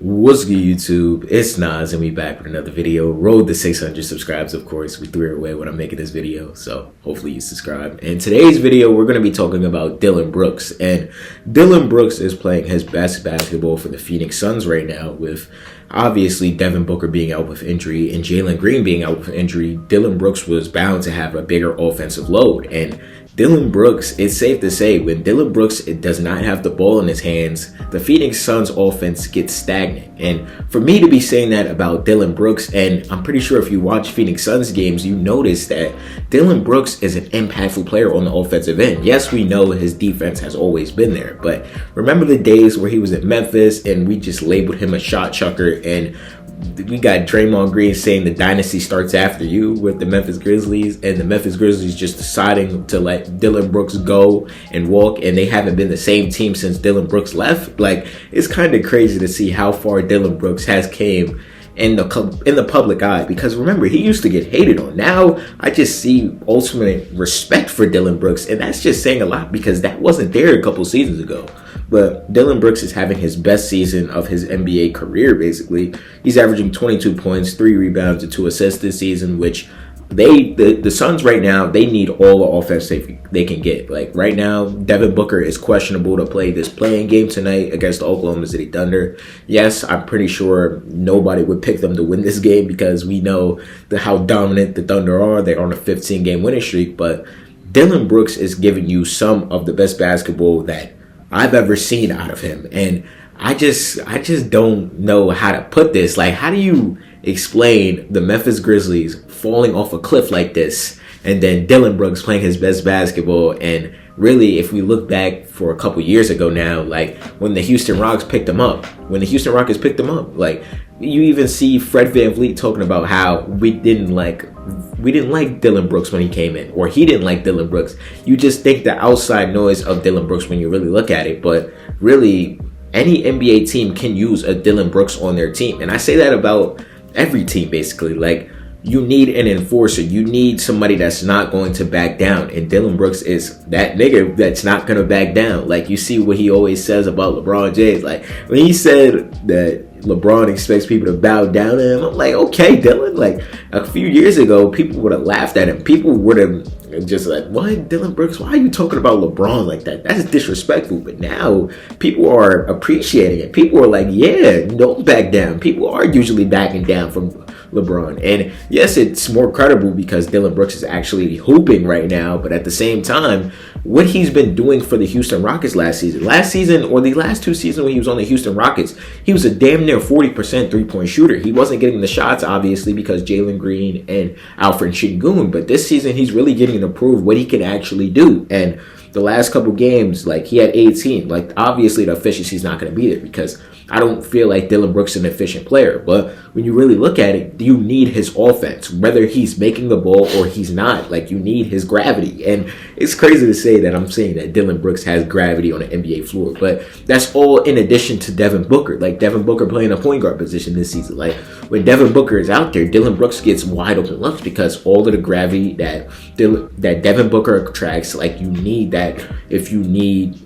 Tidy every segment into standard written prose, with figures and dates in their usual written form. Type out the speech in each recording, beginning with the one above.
What's good, YouTube? It's Nas, and we back with another video. Road to 600 subscribes, of course. We threw it away when I'm making this video, so hopefully you subscribe. In today's video, we're going to be talking about Dillon Brooks. And Dillon Brooks is playing his best basketball for the Phoenix Suns right now, with obviously Devin Booker being out with injury and Jalen Green being out with injury. Dillon Brooks was bound to have a bigger offensive load. And Dillon Brooks, it's safe to say, when Dillon Brooks does not have the ball in his hands, the Phoenix Suns offense gets stagnant. And for me to be saying that about Dillon Brooks, and I'm pretty sure if you watch Phoenix Suns games, you notice that Dillon Brooks is an impactful player on the offensive end. Yes, we know his defense has always been there, but remember the days where he was at Memphis and we just labeled him a shot chucker, and we got Draymond Green saying the dynasty starts after you with the Memphis Grizzlies, and the Memphis Grizzlies just deciding to let Dillon Brooks go and walk, and they haven't been the same team since Dillon Brooks left. Like, it's kind of crazy to see how far Dillon Brooks has came in the public eye, because remember, he used to get hated on. Now I just see ultimate respect for Dillon Brooks, and that's just saying a lot because that wasn't there a couple seasons ago. But Dillon Brooks is having his best season of his NBA career, basically. He's averaging 22 points, 3 rebounds, and 2 assists this season, which the Suns right now, they need all the offense they can get. Like right now, Devin Booker is questionable to play this playing game tonight against the Oklahoma City Thunder. Yes, I'm pretty sure nobody would pick them to win this game because we know how dominant the Thunder are. They're on a 15-game winning streak, but Dillon Brooks is giving you some of the best basketball that I've ever seen out of him. And I just don't know how to put this. Like, how do you explain the Memphis Grizzlies falling off a cliff like this, and then Dillon Brooks playing his best basketball? And really, if we look back for a couple years ago now, like when the Houston Rockets picked him up, like you even see Fred VanVleet talking about how we didn't like Dillon Brooks when he came in, or he didn't like Dillon Brooks. You just think the outside noise of Dillon Brooks when you really look at it, but really any NBA team can use a Dillon Brooks on their team. And I say that about every team, basically. Like, you need an enforcer. You need somebody that's not going to back down. And Dillon Brooks is that nigga that's not going to back down. Like, you see what he always says about LeBron James. Like, when he said that LeBron expects people to bow down to him, I'm like, okay, Dillon. Like, a few years ago, people would have laughed at him. People would have just like, what, Dillon Brooks? Why are you talking about LeBron like that? That's disrespectful. But now people are appreciating it. People are like, yeah, don't back down. People are usually backing down from LeBron. And yes, it's more credible because Dillon Brooks is actually hooping right now, but at the same time, what he's been doing for the Houston Rockets last season or the last 2 seasons when he was on the Houston Rockets, he was a damn near 40% three-point shooter. He wasn't getting the shots, obviously, because Jalen Green and Alfred Sengun, but this season he's really getting to prove what he can actually do. And the last couple games, like, he had 18. Like, obviously the efficiency is not going to be there because I don't feel like Dillon Brooks is an efficient player. But when you really look at it, you need his offense, whether he's making the ball or he's not. Like, you need his gravity. And it's crazy to say that I'm saying that Dillon Brooks has gravity on the NBA floor, but that's all in addition to Devin Booker. Like, Devin Booker playing a point guard position this season. Like, when Devin Booker is out there, Dillon Brooks gets wide open looks because all of the gravity that Devin Booker attracts, like, you need that if you need,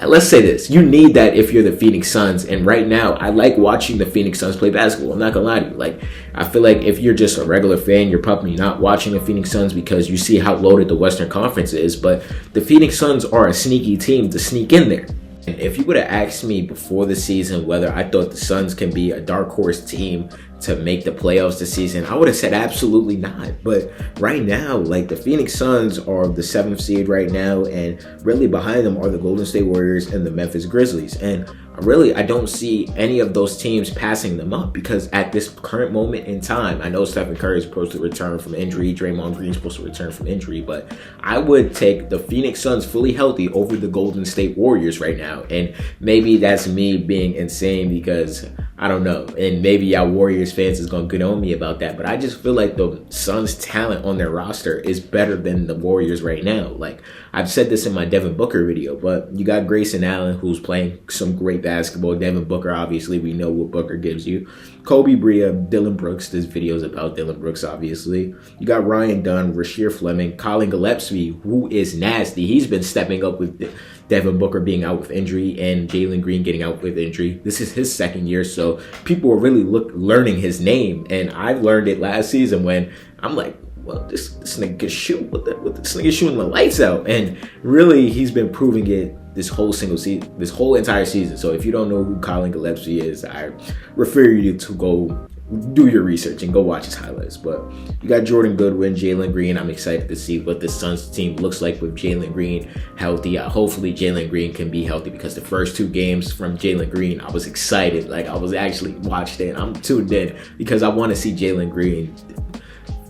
let's say this, you need that if you're the Phoenix Suns. And right now, I like watching the Phoenix Suns play basketball. I'm not gonna lie to you. Like, I feel like if you're just a regular fan, you're probably not watching the Phoenix Suns because you see how loaded the Western Conference is. But the Phoenix Suns are a sneaky team to sneak in there. And if you would have asked me before the season whether I thought the Suns can be a dark horse team to make the playoffs this season, I would have said absolutely not. But right now, like, the Phoenix Suns are the 7th seed right now, and really behind them are the Golden State Warriors and the Memphis Grizzlies. And really, I don't see any of those teams passing them up because at this current moment in time, I know Stephen Curry is supposed to return from injury, Draymond Green is supposed to return from injury, but I would take the Phoenix Suns fully healthy over the Golden State Warriors right now. And maybe that's me being insane because I don't know, and maybe y'all Warriors fans is going to get on me about that, but I just feel like the Suns' talent on their roster is better than the Warriors right now. Like, I've said this in my Devin Booker video, but you got Grayson Allen, who's playing some great basketball. Devin Booker, obviously, we know what Booker gives you. Kobe Bria, Dillon Brooks. This video is about Dillon Brooks, obviously. You got Ryan Dunn, Rasheer Fleming, Colin Gillespie, who is nasty. He's been stepping up with Devin Booker being out with injury and Jalen Green getting out with injury. This is his second year, so people are really learning his name. And I learned it last season when I'm like, well, this nigga can shoot. This nigga shooting the lights out. And really, he's been proving it this whole entire season. So if you don't know who Colin Gillespie is, I refer you to go do your research and go watch his highlights. But you got Jordan Goodwin, Jalen Green. I'm excited to see what the Suns team looks like with Jalen Green healthy. Hopefully Jalen Green can be healthy, because the first 2 games from Jalen Green, I was excited. Like, I was actually watched it. I'm tuned in because I want to see Jalen Green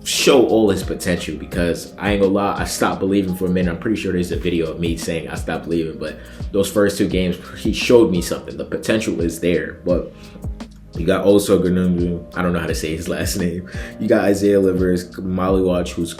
show all his potential, because I ain't gonna lie, I stopped believing for a minute. I'm pretty sure there's a video of me saying I stopped believing, but those first 2 games, he showed me something. The potential is there. But you got also Gunungu, I don't know how to say his last name. You got Isaiah Livers, Molly Watch, who's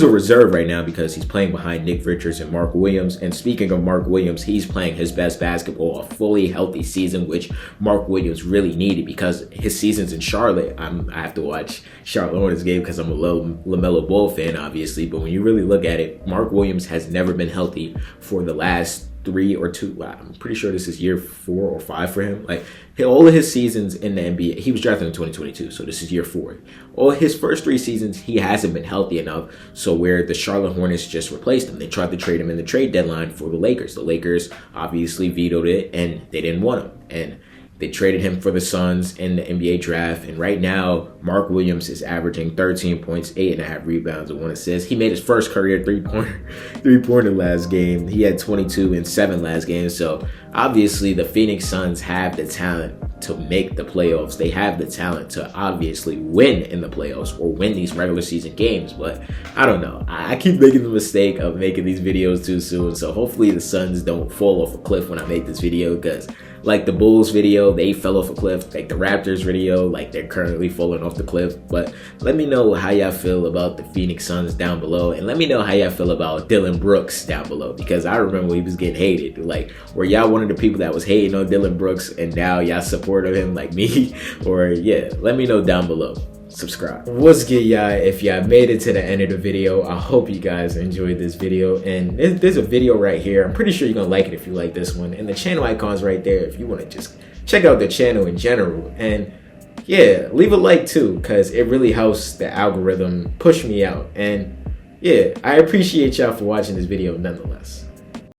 a reserve right now because he's playing behind Nick Richards and Mark Williams. And speaking of Mark Williams, he's playing his best basketball, a fully healthy season, which Mark Williams really needed, because his seasons in Charlotte, I have to watch Charlotte Hornets game because I'm a LaMelo Ball fan, obviously. But when you really look at it, Mark Williams has never been healthy for the last 3 or 2. I'm pretty sure this is year 4 or 5 for him. Like, all of his seasons in the NBA, he was drafted in 2022, so this is year 4. All his first 3 seasons, he hasn't been healthy enough. So where the Charlotte Hornets just replaced him, they tried to trade him in the trade deadline for the Lakers. The Lakers obviously vetoed it, and they didn't want him. And they traded him for the Suns in the NBA draft. And right now, Mark Williams is averaging 13 points, 8.5 rebounds, and 1 assist. He made his first career three-pointer last game. He had 22 and 7 last game. So obviously, the Phoenix Suns have the talent to make the playoffs. They have the talent to obviously win in the playoffs or win these regular season games. But I don't know. I keep making the mistake of making these videos too soon. So hopefully the Suns don't fall off a cliff when I make this video, because like the Bulls video, they fell off a cliff. Like the Raptors video, like they're currently falling off the cliff. But let me know how y'all feel about the Phoenix Suns down below. And let me know how y'all feel about Dillon Brooks down below, because I remember he was getting hated. Like, were y'all one of the people that was hating on Dillon Brooks and now y'all supported him like me? Or yeah, let me know down below. Subscribe. What's good, y'all? If y'all made it to the end of the video, I hope you guys enjoyed this video. And there's a video right here. I'm pretty sure you're gonna like it if you like this one. And the channel icon's right there if you want to just check out the channel in general. And yeah, leave a like too, because it really helps the algorithm push me out. And yeah, I appreciate y'all for watching this video nonetheless.